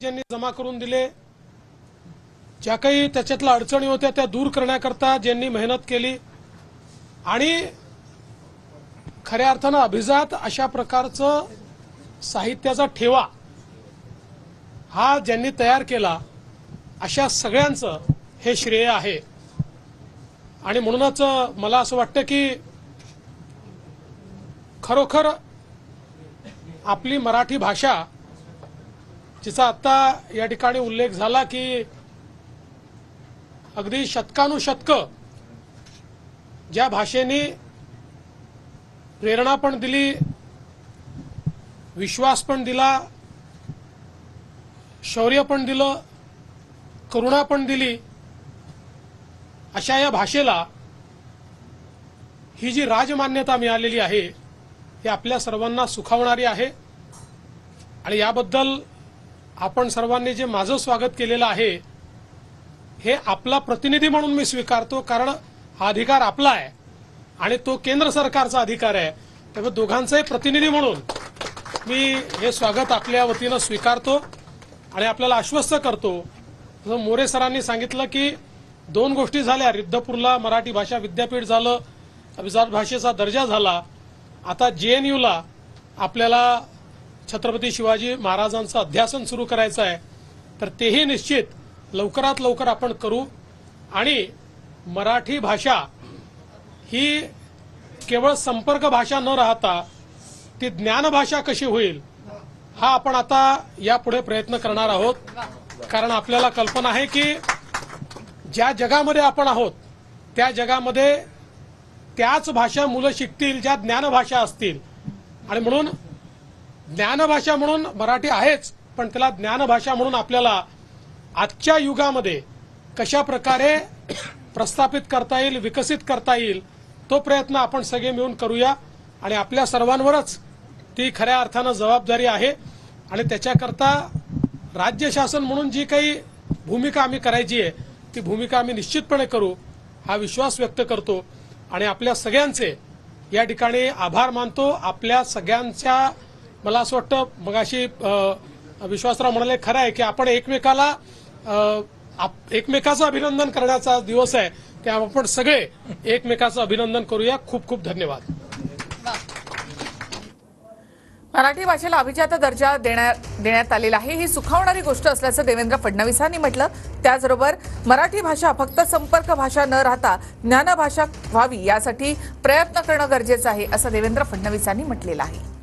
ज्यांनी जमा करून दिले, ज्या काही त्याच्यातल्या अडचणी होत्या त्या दूर करण्याकरता ज्यांनी मेहनत केली आणि खऱ्या अर्थानं अभिजात अशा प्रकारचं साहित्याचा ठेवा हा ज्यांनी तयार केला, अशा सगळ्यांचं हे श्रेय आहे। आणि म्हणूनच मला असं वाटतं की खरोखर आपली मराठी भाषा, जिचा आता या ठिकाणी उल्लेख झाला की अगदी शतकानुशतक ज्या भाषेने प्रेरणा पण दिली, विश्वास पण दिला, शौर्य पण दिलं, करुणा पण दिली, अशा या भाषेला ही जी राजमान्यता मिळालेली आहे ही आपल्या सर्वांना सुखावणारी आहे। आणि याबद्दल आपण सर्वांनी जे माझं स्वागत केलेलं आहे हे आपला प्रतिनिधी म्हणून मी स्वीकारतो, कारण हा अधिकार आपला आहे आणि तो केंद्र सरकारचा अधिकार आहे। त्यामुळे दोघांचाही प्रतिनिधी म्हणून मी हे स्वागत आपल्या वतीनं स्वीकारतो आणि आपल्याला आश्वस्त करतो। जसं मोरे सरांनी सांगितलं की दोन गोष्टी झाल्या, रिद्धपूरला मराठी भाषा विद्यापीठ झालं, अभिजात भाषेचा दर्जा झाला, आता JNUला आपल्याला छत्रपती शिवाजी महाराजांचं अध्यासन सुरू करायचं आहे, तर तेही निश्चित लवकरात लवकर आपण करू। आणि मराठी भाषा ही केवळ संपर्क भाषा न राहता ती ज्ञान भाषा कशी होईल हा आपण आता यापुढे प्रयत्न करणार आहोत। कारण आपल्याला कल्पना आहे की ज्या जगामध्ये आपण आहोत त्या जगामध्ये त्याच भाषा मुलं शिकतील ज्या ज्ञानभाषा असतील, आणि म्हणून ज्ञानभाषा म्हणून मराठी आहेच, पण त्याला ज्ञानभाषा म्हणून आपल्याला आजच्या युगामध्ये कशा प्रकारे प्रस्थापित करता येईल, विकसित करता येईल, तो प्रयत्न आपण सगळे मिळून करूया। आणि आपल्या सर्वांवरच ती खऱ्या अर्थानं जबाबदारी आहे आणि त्याच्याकरता राज्य शासन म्हणून जी काही भूमिका आम्ही करायची आहे ती भूमिका आम्ही निश्चितपणे करू, हा विश्वास व्यक्त करतो। आणि आपल्या सगळ्यांचे या ठिकाणी आभार मानतो। आपल्या सगळ्यांच्या मला असं वाटतं मगाशी विश्वासराव म्हणाले खरं आहे की आपण एकमेकाचं अभिनंदन करण्याचा दिवस आहे, त्यामुळे आपण सगळे एकमेकाचं अभिनंदन करूया। खूप खूप धन्यवाद। मराठी भाषेला अभिजात दर्जा देण्यात आलेला आहे, ही सुखावणारी गोष्ट असल्याचं देवेंद्र फडणवीसांनी म्हटलं। त्याचबरोबर मराठी भाषा फक्त संपर्क भाषा न राहता ज्ञानभाषा व्हावी यासाठी प्रयत्न करणं गरजेचं आहे असं देवेंद्र फडणवीसांनी म्हटलेलं आहे।